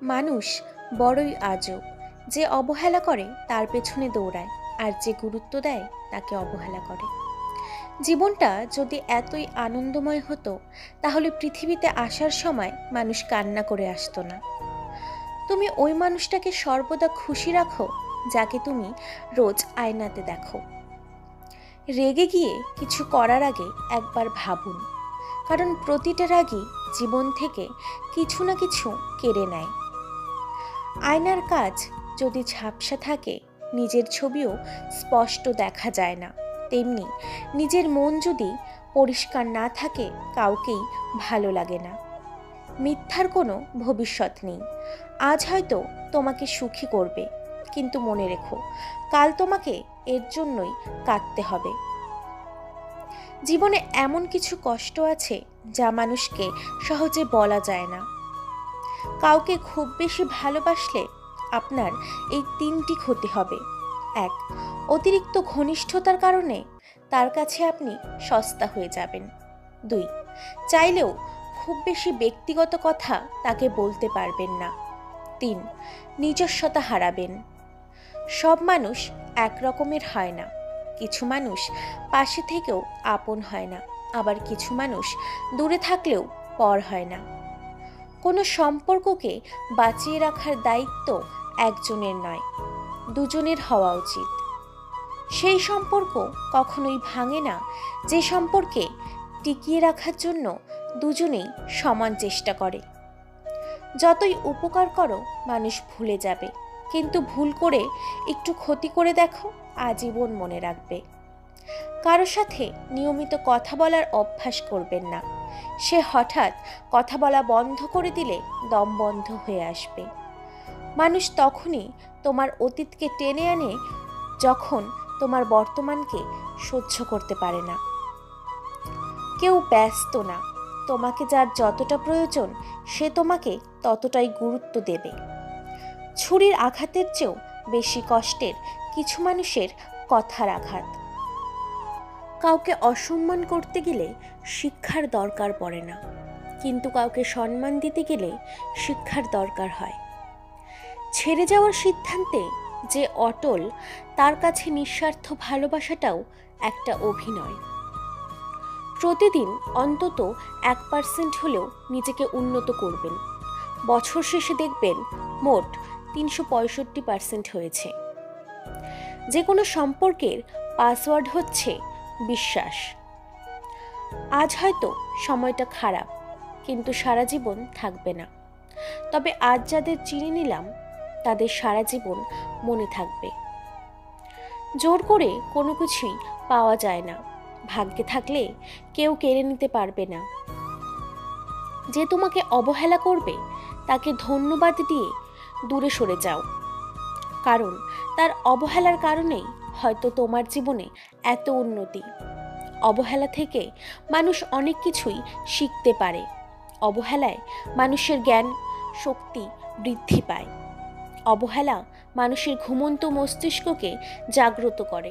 মানুষ বড়ই আজব। যে অবহেলা করে তার পেছনে দৌড়ায়, আর যে গুরুত্ব দেয় তাকে অবহেলা করে। জীবনটা যদি এতই আনন্দময় হতো, তাহলে পৃথিবীতে আসার সময় মানুষ কান্না করে আসতো না। তুমি ওই মানুষটাকে সর্বদা খুশি রাখো যাকে তুমি রোজ আয়নাতে দেখো। রেগে গিয়ে কিছু করার আগে একবার ভাবুন, কারণ প্রতিটা রাগই জীবন থেকে কিছু না কিছু কেড়ে নেয়। আয়নার কাজ যদি ঝাপসা থাকে, নিজের ছবিও স্পষ্ট দেখা যায় না। তেমনি নিজের মন যদি পরিষ্কার না থাকে, কাউকেই ভালো লাগে না। মিথ্যার কোনো ভবিষ্যৎ নেই। আজ হয়তো তোমাকে সুখী করবে, কিন্তু মনে রেখো, কাল তোমাকে এর জন্যই কাঁদতে হবে। জীবনে এমন কিছু কষ্ট আছে যা মানুষকে সহজে বলা যায় না। কাউকে খুব বেশি ভালোবাসলে আপনার এই তিনটি ক্ষতি হবে। 1. অতিরিক্ত ঘনিষ্ঠতার কারণে তার কাছে আপনি সস্তা হয়ে যাবেন। 2. চাইলেও খুব বেশি ব্যক্তিগত কথা তাকে বলতে পারবেন না। 3. নিজস্বতা হারাবেন। সব মানুষ এক রকমের হয় না। কিছু মানুষ পাশে থেকেও আপন হয় না, আবার কিছু মানুষ দূরে থাকলেও পর হয় না। কোনো সম্পর্ককে বাঁচিয়ে রাখার দায়িত্ব একজনের নয়, দুজনের হওয়া উচিত। সেই সম্পর্ক কখনোই ভাঙে না যে সম্পর্কে টিকিয়ে রাখার জন্য দুজনেই সমান চেষ্টা করে। যতই উপকার করো, মানুষ ভুলে যাবে, কিন্তু ভুল করে একটু ক্ষতি করে দেখো, আজীবন মনে রাখবে। কারো সাথে নিয়মিত কথা বলার অভ্যাস করবেন না। সে হঠাৎ কথা বলা বন্ধ করে দিলে দম বন্ধ হয়ে আসবে। মানুষ তখনই তোমার অতীতকে টেনে আনে যখন তোমার বর্তমানকে সহ্য করতে পারে না। কেউ ব্যস্ত না, তোমাকে যার যতটা প্রয়োজন সে তোমাকে ততটাই গুরুত্ব দেবে। ছুরির আঘাতের চেয়েও বেশি কষ্টের কিছু মানুষের কথার আঘাত। কাউকে অসম্মান করতে গেলে শিক্ষার দরকার পড়ে না, কিন্তু কাউকে সম্মান দিতে গেলে শিক্ষার দরকার হয়। ছেড়ে যাওয়ার সিদ্ধান্তে যে অটল, তার কাছে নিঃস্বার্থ ভালোবাসাটাও একটা অভিনয়। প্রতিদিন অন্তত 1% হলেও নিজেকে উন্নত করবেন। বছর শেষে দেখবেন মোট 365% হয়েছে। যে কোনো সম্পর্কের পাসওয়ার্ড হচ্ছে বিশ্বাস। আজ হয়তো সময়টা খারাপ, কিন্তু সারা জীবন থাকবে না। তবে আজ যাদের চিনে নিলাম, তাদের সারা জীবন মনে থাকবে। জোর করে কোনো কিছুই পাওয়া যায় না, ভাগ্যে থাকলে কেউ কেড়ে নিতে পারবে না। যে তোমাকে অবহেলা করবে তাকে ধন্যবাদ দিয়ে দূরে সরে যাও, কারণ তার অবহেলার কারণেই হয়তো তোমার জীবনে এত উন্নতি। অবহেলা থেকে মানুষ অনেক কিছুই শিখতে পারে। অবহেলায় মানুষের জ্ঞান শক্তি বৃদ্ধি পায়। অবহেলা মানুষের ঘুমন্ত মস্তিষ্ককে জাগ্রত করে।